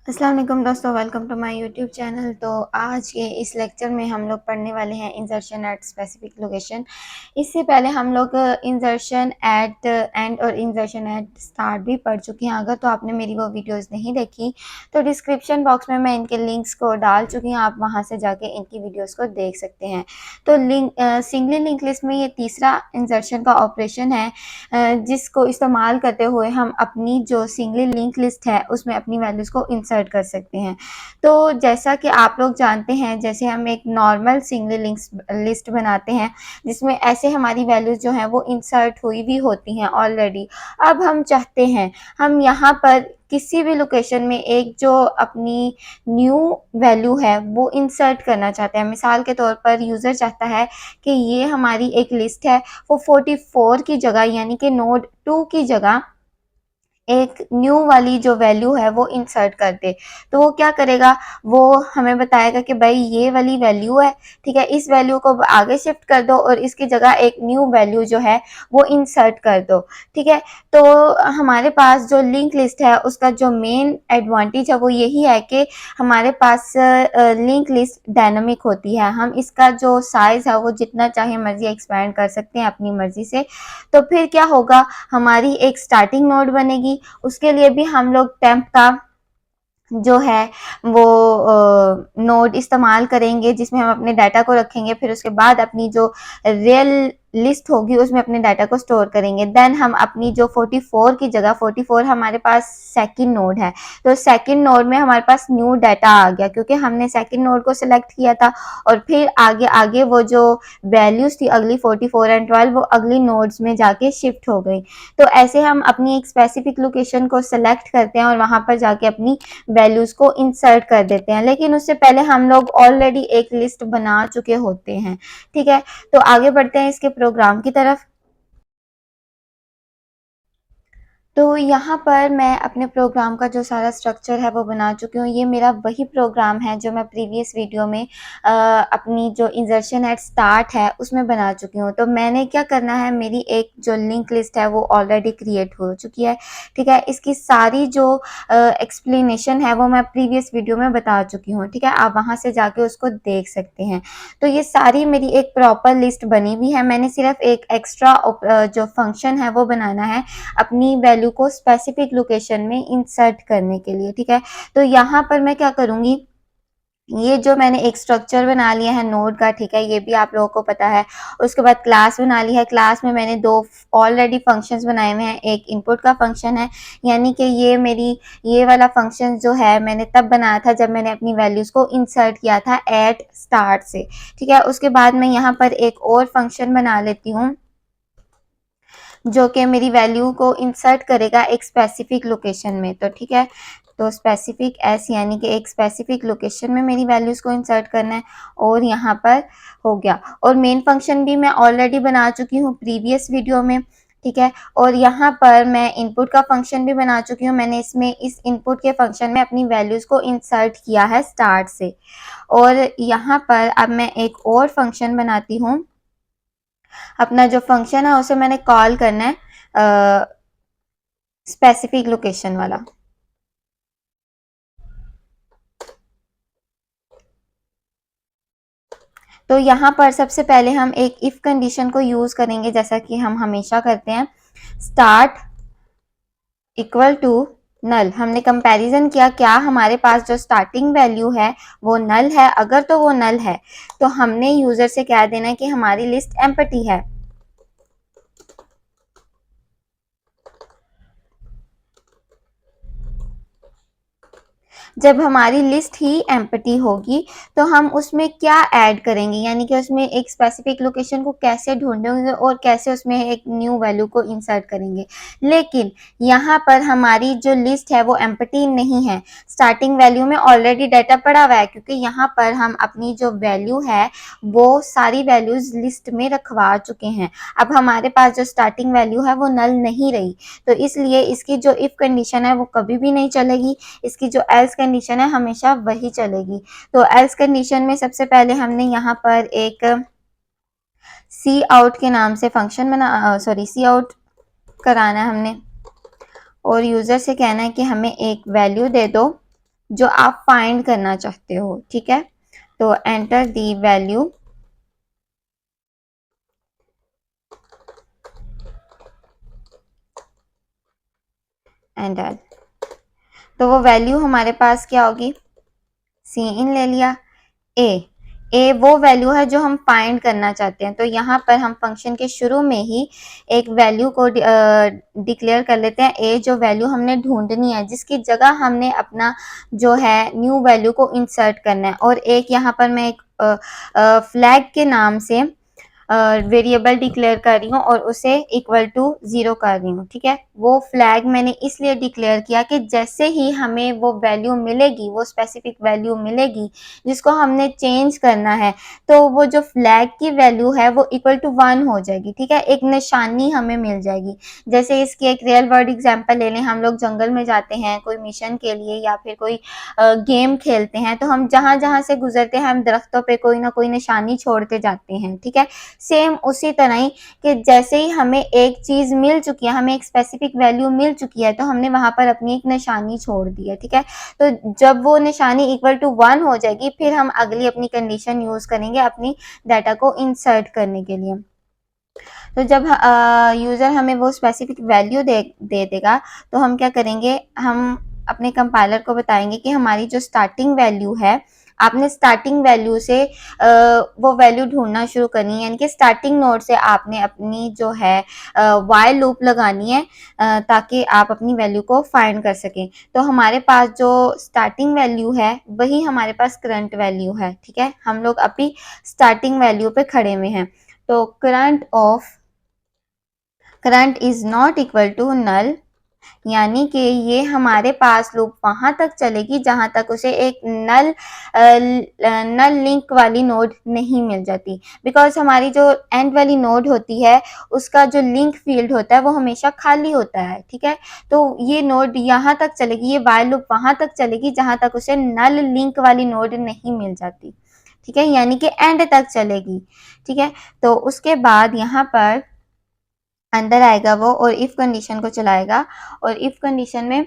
अस्सलाम वालेकुम दोस्तों, welcome to my YouTube channel. तो आज के इस लेक्चर में हम लोग पढ़ने वाले हैं इंसर्शन एट स्पेसिफिक लोकेशन। इससे पहले हम लोग इंसर्शन एट एंड और इंसर्शन एट स्टार्ट भी पढ़ चुके हैं। अगर तो आपने मेरी वो वीडियोस नहीं देखी तो डिस्क्रिप्शन बॉक्स में मैं इनके लिंक्स को डाल चुकी हूँ, आप वहाँ से जाके इनकी वीडियोज़ को देख सकते हैं। तो सिंगली लिंक लिस्ट में ये तीसरा इंसर्शन का ऑपरेशन है, जिसको इस्तेमाल करते हुए हम अपनी जो सिंगली लिंक लिस्ट है उसमें अपनी वैल्यूज़ को इंसर्ट कर सकते हैं। तो जैसा कि आप लोग जानते हैं, जैसे हम एक नॉर्मल सिंगली लिस्ट बनाते हैं जिसमें ऐसे हमारी वैल्यूज़ जो हैं वो इंसर्ट हुई भी होती हैं ऑलरेडी। अब हम चाहते हैं हम यहाँ पर किसी भी लोकेशन में एक जो अपनी न्यू वैल्यू है वो इंसर्ट करना चाहते हैं। मिसाल के तौर पर यूज़र चाहता है कि ये हमारी एक लिस्ट है, वो 44 की जगह यानी कि नोड 2 की जगह एक न्यू वाली जो वैल्यू है वो इंसर्ट कर दे। तो वो क्या करेगा, वो हमें बताएगा कि भाई ये वाली वैल्यू है, ठीक है, इस वैल्यू को आगे शिफ्ट कर दो और इसकी जगह एक न्यू वैल्यू जो है वो इंसर्ट कर दो, ठीक है। तो हमारे पास जो लिंक लिस्ट है उसका जो मेन एडवांटेज है वो यही है कि हमारे पास लिंक लिस्ट डायनामिक होती है। हम इसका जो साइज है वो जितना चाहे मर्जी एक्सपैंड कर सकते हैं अपनी मर्जी से। तो फिर क्या होगा, हमारी एक स्टार्टिंग नोड बनेगी, उसके लिए भी हम लोग टेम्प का जो है वो नोड इस्तेमाल करेंगे जिसमें हम अपने डाटा को रखेंगे। फिर उसके बाद अपनी जो रियल लिस्ट होगी उसमें अपने डाटा को स्टोर करेंगे। देन हम अपनी जो 44 की जगह 44 हमारे पास सेकंड नोड है, तो सेकंड नोड में हमारे पास न्यू डाटा आ गया क्योंकि हमने सेकंड नोड को सिलेक्ट किया था। और फिर आगे आगे वो जो वैल्यूज थी अगली 44 एंड 12 वो अगली नोड्स में जाके शिफ्ट हो गई। तो ऐसे हम अपनी एक स्पेसिफिक लोकेशन को सिलेक्ट करते हैं और वहां पर जाके अपनी वैल्यूज को इंसर्ट कर देते हैं, लेकिन उससे पहले हम लोग ऑलरेडी एक लिस्ट बना चुके होते हैं, ठीक है। तो आगे बढ़ते हैं इसके प्रोग्राम की तरफ। तो यहाँ पर मैं अपने प्रोग्राम का जो सारा स्ट्रक्चर है वो बना चुकी हूँ। ये मेरा वही प्रोग्राम है जो मैं प्रीवियस वीडियो में अपनी जो इंसर्शन एट स्टार्ट है उसमें बना चुकी हूँ। तो मैंने क्या करना है, मेरी एक जो लिंक लिस्ट है वो ऑलरेडी क्रिएट हो चुकी है, ठीक है। इसकी सारी जो एक्सप्लेनेशन है वो मैं प्रीवियस वीडियो में बता चुकी हूँ, ठीक है। आप वहाँ से जाके उसको देख सकते हैं। तो ये सारी मेरी एक प्रॉपर लिस्ट बनी हुई है। मैंने सिर्फ एक एक्स्ट्रा जो फंक्शन है वो बनाना है अपनी वैल्यू को स्पेसिफिक लोकेशन में इंसर्ट करने के लिए, ठीक है। तो यहाँ पर मैं क्या करूँगी, ये जो मैंने एक स्ट्रक्चर बना लिया है नोड का, ठीक है, ये भी आप लोगों को पता है। उसके बाद क्लास बना ली है, क्लास में मैंने दो ऑलरेडी फंक्शंस बनाए हुए हैं। एक इनपुट का फंक्शन है, यानी कि ये मेरी ये वाला फंक्शन जो है मैंने तब बनाया था जब मैंने अपनी वैल्यूज़ को इंसर्ट किया था एट स्टार्ट से, ठीक है। उसके बाद मैं यहाँ पर एक और फंक्शन बना लेती हूँ जो कि मेरी वैल्यू को इंसर्ट करेगा एक स्पेसिफिक लोकेशन में, तो ठीक है। तो स्पेसिफिक एस यानी कि एक स्पेसिफिक लोकेशन में मेरी वैल्यूज़ को इंसर्ट करना है। और यहाँ पर हो गया। और मेन फंक्शन भी मैं ऑलरेडी बना चुकी हूँ प्रीवियस वीडियो में, ठीक है। और यहाँ पर मैं इनपुट का फंक्शन भी बना चुकी हूँ। मैंने इसमें इस इनपुट के फंक्शन में अपनी वैल्यूज़ को इंसर्ट किया है स्टार्ट से। और यहाँ पर अब मैं एक और फंक्शन बनाती हूँ। अपना जो फंक्शन है उसे मैंने कॉल करना है स्पेसिफिक लोकेशन वाला। तो यहाँ पर सबसे पहले हम एक इफ कंडीशन को यूज करेंगे जैसा कि हम हमेशा करते हैं। Start equal to null. हमने कंपैरिजन किया क्या हमारे पास जो स्टार्टिंग वैल्यू है वो नल है। अगर तो वो नल है तो हमने यूजर से कह देना है कि हमारी लिस्ट एम्प्टी है। जब हमारी लिस्ट ही एम्प्टी होगी तो हम उसमें क्या ऐड करेंगे, यानी कि उसमें एक स्पेसिफिक लोकेशन को कैसे ढूंढेंगे और कैसे उसमें एक न्यू वैल्यू को इंसर्ट करेंगे। लेकिन यहाँ पर हमारी जो लिस्ट है वो एम्प्टी नहीं है, स्टार्टिंग वैल्यू में ऑलरेडी डाटा पड़ा हुआ है, क्योंकि यहाँ पर हम अपनी जो वैल्यू है वो सारी वैल्यूज लिस्ट में रखवा चुके हैं। अब हमारे पास जो स्टार्टिंग वैल्यू है वो नल नहीं रही, तो इसलिए इसकी जो इफ कंडीशन है वो कभी भी नहीं चलेगी। इसकी जो एल्स कंडीशन है हमेशा वही चलेगी। तो एल्स कंडीशन में सबसे पहले हमने यहाँ पर एक सी आउट के नाम से फंक्शन बना सी आउट कराना है हमने, और यूजर से कहना है कि हमें एक वैल्यू दे दो जो आप फाइंड करना चाहते हो, ठीक है। तो enter the value and L. तो वो वैल्यू हमारे पास क्या होगी, सी इन ले लिया। ए ए वो वैल्यू है जो हम फाइंड करना चाहते हैं। तो यहाँ पर हम फंक्शन के शुरू में ही एक वैल्यू को डिक्लेयर कर लेते हैं। ए जो वैल्यू हमने ढूंढनी है, जिसकी जगह हमने अपना जो है न्यू वैल्यू को इंसर्ट करना है। और एक यहाँ पर मैं एक फ्लैग के नाम से वेरिएबल डिक्लेयर कर रही हूँ और उसे इक्वल टू 0 कर रही हूँ, ठीक है। वो फ्लैग मैंने इसलिए डिक्लेयर किया कि जैसे ही हमें वो वैल्यू मिलेगी, वो स्पेसिफिक वैल्यू मिलेगी जिसको हमने चेंज करना है, तो वो जो फ्लैग की वैल्यू है वो इक्वल टू 1 हो जाएगी, ठीक है। एक निशानी हमें मिल जाएगी। जैसे इसकी एक रियल वर्ल्ड एग्जाम्पल ले लें, हम लोग जंगल में जाते हैं कोई मिशन के लिए या फिर कोई गेम खेलते हैं, तो हम जहां जहां से गुजरते हैं हम दरख्तों पे कोई ना कोई निशानी छोड़ते जाते हैं, ठीक है। सेम उसी तरह ही कि जैसे ही हमें एक चीज मिल चुकी है, हमें एक स्पेसिफिक वैल्यू मिल चुकी है, तो हमने वहां पर अपनी एक निशानी छोड़ दी है, ठीक है। तो जब वो निशानी इक्वल टू 1 हो जाएगी, फिर हम अगली अपनी कंडीशन यूज करेंगे अपनी डाटा को इंसर्ट करने के लिए। तो जब यूजर हमें वो स्पेसिफिक वैल्यू दे देगा, तो हम क्या करेंगे, हम अपने कंपाइलर को बताएंगे कि हमारी जो स्टार्टिंग वैल्यू है, आपने स्टार्टिंग वैल्यू से वो वैल्यू ढूंढना शुरू करनी है। यानी कि स्टार्टिंग नोड से आपने अपनी जो है वाइल लूप लगानी है ताकि आप अपनी वैल्यू को फाइंड कर सकें। तो हमारे पास जो स्टार्टिंग वैल्यू है वही हमारे पास करंट वैल्यू है, ठीक है। हम लोग अभी स्टार्टिंग वैल्यू पे खड़े हुए हैं। तो current is not equal to null, यानी कि ये हमारे पास लूप वहां तक चलेगी जहां तक उसे एक नल लिंक वाली नोड नहीं मिल जाती। बिकॉज हमारी जो एंड वाली नोड होती है उसका जो लिंक फील्ड होता है वो हमेशा खाली होता है, ठीक है। तो ये नोड यहाँ तक चलेगी, ये वाइल लूप वहां तक चलेगी जहां तक उसे नल लिंक वाली नोड नहीं मिल जाती, ठीक है। यानी कि एंड तक चलेगी, ठीक है। तो उसके बाद यहाँ पर अंदर आएगा वो और इफ कंडीशन को चलाएगा, और इफ कंडीशन में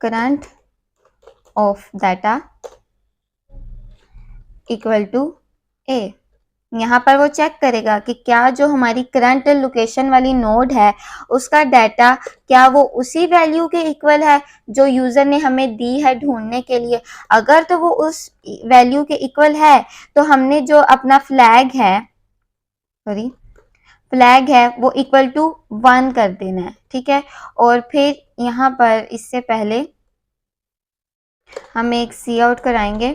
current of data equal to A. यहाँ पर वो चेक करेगा कि क्या जो हमारी करंट लोकेशन वाली नोड है उसका डाटा क्या वो उसी वैल्यू के इक्वल है जो यूजर ने हमें दी है ढूंढने के लिए। अगर तो वो उस वैल्यू के इक्वल है तो हमने जो अपना फ्लैग है वो इक्वल टू 1 कर देना है, ठीक है। और फिर यहाँ पर इससे पहले हम एक सी आउट कराएंगे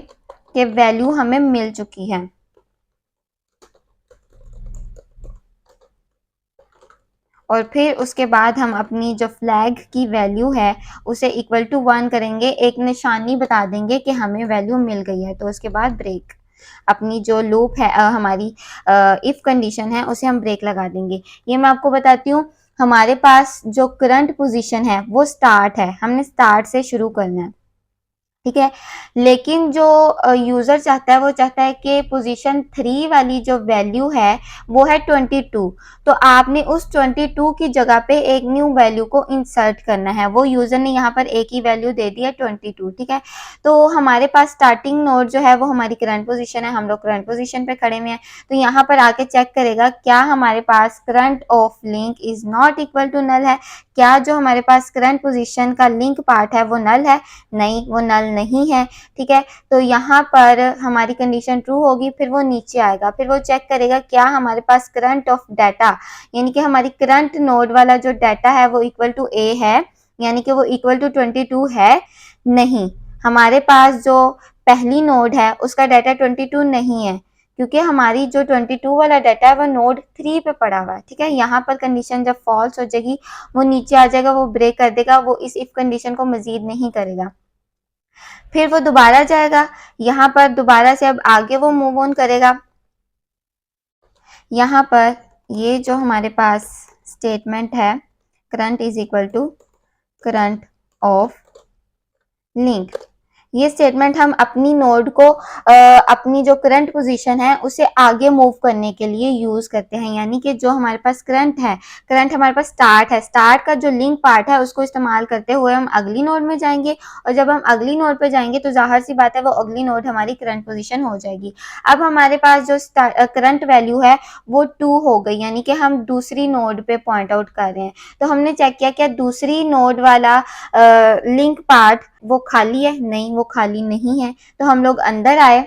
कि वैल्यू हमें मिल चुकी है, और फिर उसके बाद हम अपनी जो फ्लैग की वैल्यू है उसे इक्वल टू 1 करेंगे, एक निशानी बता देंगे कि हमें वैल्यू मिल गई है। तो उसके बाद ब्रेक, अपनी जो लूप है हमारी इफ कंडीशन है उसे हम ब्रेक लगा देंगे। ये मैं आपको बताती हूँ, हमारे पास जो करंट पोजीशन है वो स्टार्ट है, हमने स्टार्ट से शुरू करना है, ठीक है। लेकिन जो यूजर चाहता है वो चाहता है कि पोजीशन 3 वाली जो वैल्यू है वो है 22, तो आपने उस 22 की जगह पे एक न्यू वैल्यू को इंसर्ट करना है। वो यूजर ने यहाँ पर एक ही वैल्यू दे दी है 22, ठीक है। तो हमारे पास स्टार्टिंग नोड जो है वो हमारी करंट पोजीशन है, हम लोग करंट पोजीशन पे खड़े हुए हैं। तो यहाँ पर आके चेक करेगा क्या हमारे पास current of link is not equal to null है, क्या जो हमारे पास करंट पोजीशन का लिंक पार्ट है वो नल है, नहीं वो नल नहीं है, ठीक है। तो यहाँ पर हमारी कंडीशन ट्रू होगी, फिर वो नीचे आएगा, फिर वो चेक करेगा क्या हमारे पास करंट ऑफ डाटा, यानी कि हमारी करंट नोड वाला जो डाटा है वो इक्वल टू ए है, यानी कि वो इक्वल टू 22 है। नहीं, हमारे पास जो पहली नोड है उसका डाटा 22 नहीं है, क्योंकि हमारी जो 22 वाला डाटा है वो नोड 3 पे पड़ा हुआ है, ठीक है। यहाँ पर कंडीशन जब फॉल्स हो जाएगी वो नीचे आ जाएगा, वो ब्रेक कर देगा, वो इस इफ कंडीशन को मजीद नहीं करेगा। फिर वो दोबारा जाएगा, यहाँ पर दोबारा से अब आगे वो मूव ऑन करेगा। यहाँ पर ये जो हमारे पास स्टेटमेंट है current is equal to current of link, ये स्टेटमेंट हम अपनी नोड को अपनी जो करंट पोजीशन है उसे आगे मूव करने के लिए यूज करते हैं। यानी कि जो हमारे पास करंट है, करंट हमारे पास स्टार्ट है, स्टार्ट का जो लिंक पार्ट है उसको इस्तेमाल करते हुए हम अगली नोड में जाएंगे, और जब हम अगली नोड पे जाएंगे तो जाहिर सी बात है वो अगली नोड हमारी करंट पोजीशन हो जाएगी। अब हमारे पास जो करंट वैल्यू है वो 2 हो गई, यानी कि हम दूसरी नोड पे पॉइंट आउट कर रहे हैं। तो हमने चेक किया क्या दूसरी नोड वाला लिंक पार्ट वो खाली है? नहीं, वो खाली नहीं है। तो हम लोग अंदर आए,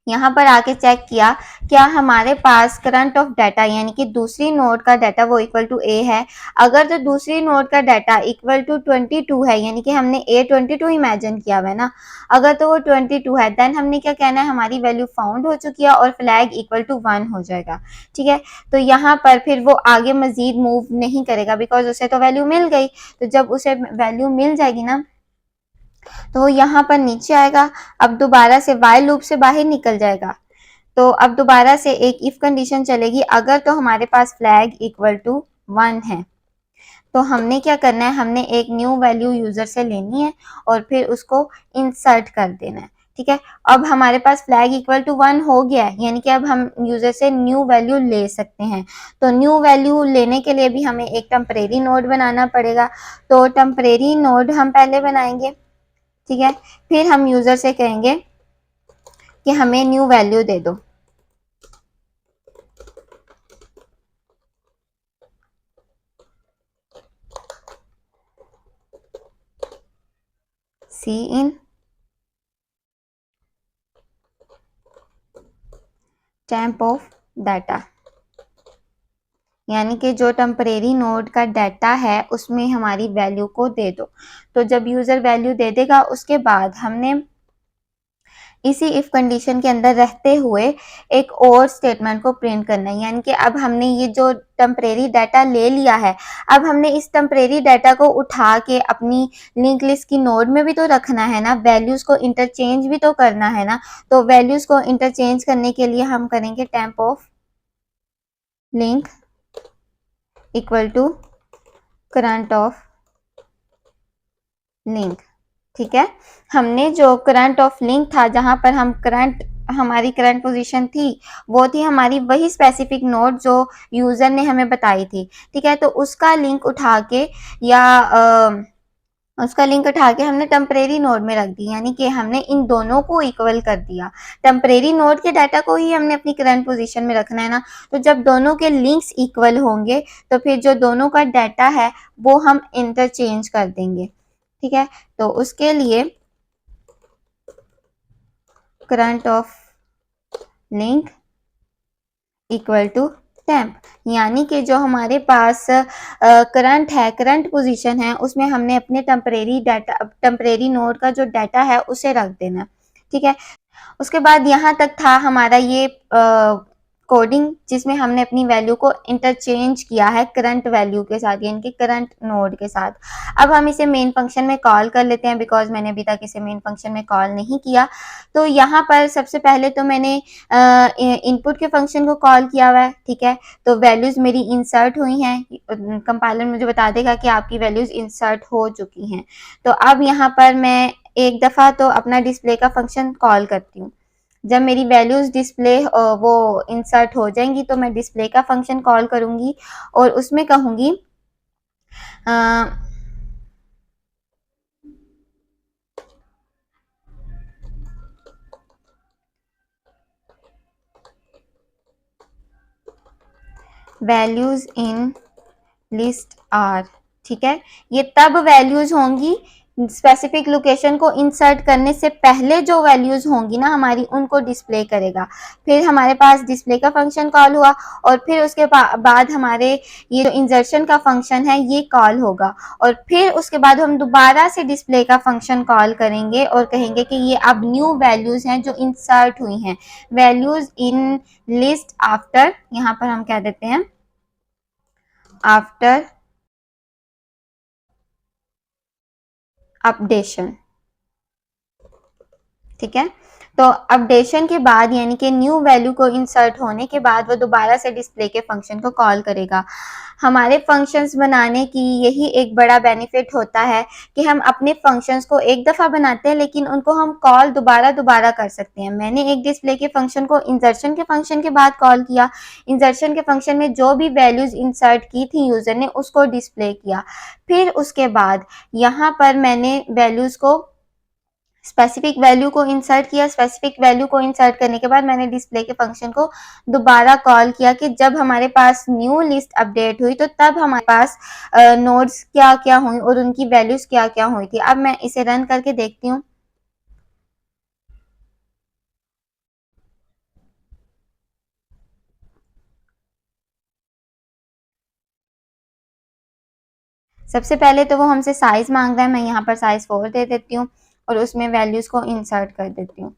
यहाँ पर आके चेक किया क्या हमारे पास करंट ऑफ डाटा यानी कि दूसरी नोड का डाटा वो इक्वल टू ए है। अगर तो दूसरी नोड का डाटा इक्वल टू 22 है, यानी कि हमने ए 22 इमेजिन किया हुआ है ना, अगर तो वो 22 है देन हमने क्या कहना है, हमारी वैल्यू फाउंड हो चुकी है और फ्लैग इक्वल टू 1 हो जाएगा। ठीक है, तो यहाँ पर फिर वो आगे मजीद मूव नहीं करेगा बिकॉज उसे तो वैल्यू मिल गई। तो जब उसे वैल्यू मिल जाएगी ना तो यहाँ पर नीचे आएगा, अब दोबारा से वाइल लूप से बाहर निकल जाएगा। तो अब दोबारा से एक इफ कंडीशन चलेगी, अगर तो हमारे पास फ्लैग इक्वल टू 1 है तो हमने क्या करना है, हमने एक न्यू वैल्यू यूजर से लेनी है और फिर उसको इंसर्ट कर देना है। ठीक है, अब हमारे पास फ्लैग इक्वल टू 1 हो गया है, यानी कि अब हम यूजर से न्यू वैल्यू ले सकते हैं। तो न्यू वैल्यू लेने के लिए भी हमें एक टेम्परेरी नोड बनाना पड़ेगा। तो टेम्परेरी नोड हम पहले बनाएंगे। ठीक है, फिर हम यूजर से कहेंगे कि हमें न्यू वैल्यू दे दो। सी इन टेम्प ऑफ डाटा, यानी कि जो टेम्परेरी नोड का डाटा है उसमें हमारी वैल्यू को दे दो। तो जब यूजर वैल्यू दे देगा उसके बाद हमने इसी इफ कंडीशन के अंदर रहते हुए एक और स्टेटमेंट को प्रिंट करना है। यानी कि अब हमने ये जो टेम्परेरी डाटा ले लिया है, अब हमने इस टेम्परेरी डाटा को उठा के अपनी लिंक लिस्ट की नोड में भी तो रखना है ना, वैल्यूज को इंटरचेंज भी तो करना है ना। तो वैल्यूज को इंटरचेंज करने के लिए हम करेंगे temp of link equal to current of link. ठीक है, हमने जो करंट ऑफ लिंक था जहां पर हम करंट हमारी करंट पोजीशन थी वो थी हमारी वही स्पेसिफिक नोड जो यूजर ने हमें बताई थी। ठीक है, तो उसका लिंक उठा के या उसका लिंक उठा के हमने टेम्परेरी नोड में रख दी, यानी कि हमने इन दोनों को इक्वल कर दिया। टेम्परेरी नोड के डाटा को ही हमने अपनी करंट पोजीशन में रखना है ना, तो जब दोनों के लिंक्स इक्वल होंगे तो फिर जो दोनों का डाटा है वो हम इंटरचेंज कर देंगे। ठीक है, तो उसके लिए current of link equal to temp, यानी कि जो हमारे पास करंट है, करंट पोजीशन है, उसमें हमने अपने टेम्परेरी डाटा, टेम्परेरी नोड का जो डाटा है उसे रख देना। ठीक है, उसके बाद यहाँ तक था हमारा ये कोडिंग जिसमें हमने अपनी वैल्यू को इंटरचेंज किया है करंट वैल्यू के साथ, यानी कि करंट नोड के साथ। अब हम इसे मेन फंक्शन में कॉल कर लेते हैं बिकॉज मैंने अभी तक इसे मेन फंक्शन में कॉल नहीं किया। तो यहाँ पर सबसे पहले तो मैंने इनपुट के फंक्शन को कॉल किया हुआ है। ठीक है, तो वैल्यूज मेरी इंसर्ट हुई हैं, कंपाइलर मुझे बता देगा कि आपकी वैल्यूज इंसर्ट हो चुकी हैं। तो अब यहाँ पर मैं एक दफ़ा तो अपना डिस्प्ले का फंक्शन कॉल करती हूँ। जब मेरी वैल्यूज डिस्प्ले वो इंसर्ट हो जाएंगी तो मैं डिस्प्ले का फंक्शन कॉल करूंगी और उसमें कहूंगी वैल्यूज इन लिस्ट आर। ठीक है, ये तब वैल्यूज होंगी स्पेसिफिक लोकेशन को इंसर्ट करने से पहले जो वैल्यूज होंगी ना हमारी उनको डिस्प्ले करेगा। फिर हमारे पास डिस्प्ले का फंक्शन कॉल हुआ और फिर उसके बाद हमारे ये जो इंसर्शन का फंक्शन है ये कॉल होगा और फिर उसके बाद हम दोबारा से डिस्प्ले का फंक्शन कॉल करेंगे और कहेंगे कि ये अब न्यू वैल्यूज हैं जो इंसर्ट हुई हैं, वैल्यूज इन लिस्ट आफ्टर, यहाँ पर हम कह देते हैं आफ्टर अपडेशन। ठीक है, तो अपडेशन के बाद यानी कि न्यू वैल्यू को इंसर्ट होने के बाद वो दोबारा से डिस्प्ले के फंक्शन को कॉल करेगा। हमारे फंक्शंस बनाने की यही एक बड़ा बेनिफिट होता है कि हम अपने फंक्शंस को एक दफ़ा बनाते हैं लेकिन उनको हम कॉल दोबारा दोबारा कर सकते हैं। मैंने एक डिस्प्ले के फंक्शन को इंसर्शन के फंक्शन के बाद कॉल किया, इंसर्शन के फंक्शन में जो भी वैल्यूज़ इंसर्ट की थी यूज़र ने उसको डिस्प्ले किया। फिर उसके बाद यहाँ पर मैंने वैल्यूज़ को स्पेसिफिक वैल्यू को इंसर्ट किया। स्पेसिफिक वैल्यू को इंसर्ट करने के बाद मैंने डिस्प्ले के फंक्शन को दोबारा कॉल किया कि जब हमारे पास न्यू लिस्ट अपडेट हुई तो तब हमारे पास नोड्स क्या क्या हुई और उनकी वैल्यूज क्या क्या हुई थी। अब मैं इसे रन करके देखती हूँ। सबसे पहले तो वो हमसे साइज मांग रहा है, मैं यहाँ पर साइज 4 दे देती हूँ और उसमें वैल्यूज को इंसर्ट कर देती हूँ।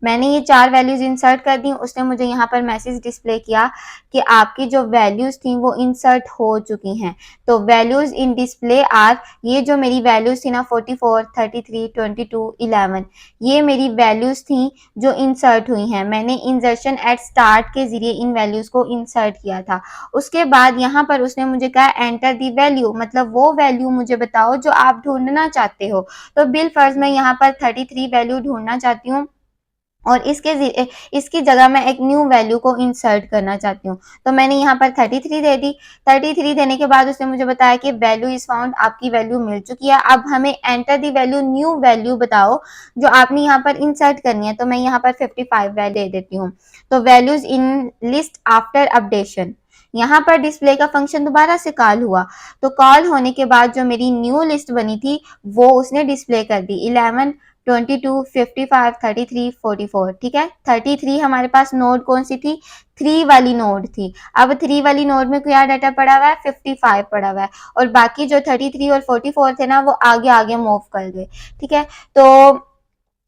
मैंने ये 4 वैल्यूज इंसर्ट कर दी। उसने मुझे यहाँ पर मैसेज डिस्प्ले किया कि आपकी जो वैल्यूज थी वो इंसर्ट हो चुकी हैं। तो वैल्यूज इन डिस्प्ले आर, ये जो मेरी वैल्यूज थी ना 44, 33, 22, 11, ये मेरी वैल्यूज थी जो इंसर्ट हुई हैं। मैंने इंसर्शन एट स्टार्ट के जरिए इन वैल्यूज को इंसर्ट किया था। उसके बाद यहाँ पर उसने मुझे कहा एंटर दी वैल्यू, मतलब वो वैल्यू मुझे बताओ जो आप ढूंढना चाहते हो। तो बिल फर्ज मैं यहाँ पर 33 वैल्यू ढूंढना चाहती हूँ और इसकी जगह मैं एक न्यू वैल्यू को इंसर्ट करना चाहती हूँ। तो मैंने यहाँ पर 33 दे दी। 33 देने के बाद उसने मुझे बताया कि वैल्यू इज फाउंड, आपकी वैल्यू मिल चुकी है। अब हमें enter the value, new value बताओ जो आपने यहाँ पर इंसर्ट करनी है। तो मैं यहाँ पर 55 वैल्यू दे देती हूँ। तो values in list after updation, यहाँ पर डिस्प्ले का फंक्शन दोबारा से कॉल हुआ। तो कॉल होने के बाद जो मेरी न्यू लिस्ट बनी थी वो उसने डिस्प्ले कर दी, 11, 22, 55, 33, 44। ठीक है, 33 हमारे पास नोड कौन सी थी, 3 वाली नोड थी। अब 3 वाली नोड में क्या डाटा पड़ा हुआ है, 55 पड़ा हुआ है और बाकी जो 33 और 44 थे ना वो आगे आगे मूव कर गए। ठीक है, तो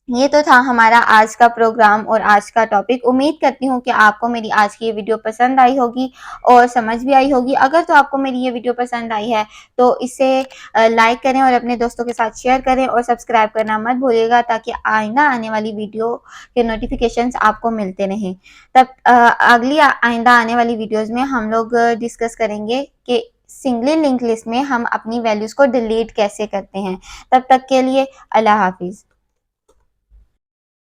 ये तो था हमारा आज का प्रोग्राम और आज का टॉपिक। उम्मीद करती हूँ कि आपको मेरी आज की ये वीडियो पसंद आई होगी और समझ भी आई होगी। अगर तो आपको मेरी ये वीडियो पसंद आई है तो इसे लाइक करें और अपने दोस्तों के साथ शेयर करें और सब्सक्राइब करना मत भूलिएगा ताकि आइंदा आने वाली वीडियो के नोटिफिकेशंस आपको मिलते रहें। तब अगली आइंदा आने वाली वीडियोज़ में हम लोग डिस्कस करेंगे कि सिंगली लिंक लिस्ट में हम अपनी वैल्यूज़ को डिलीट कैसे करते हैं। तब तक के लिए अल्लाह हाफिज़।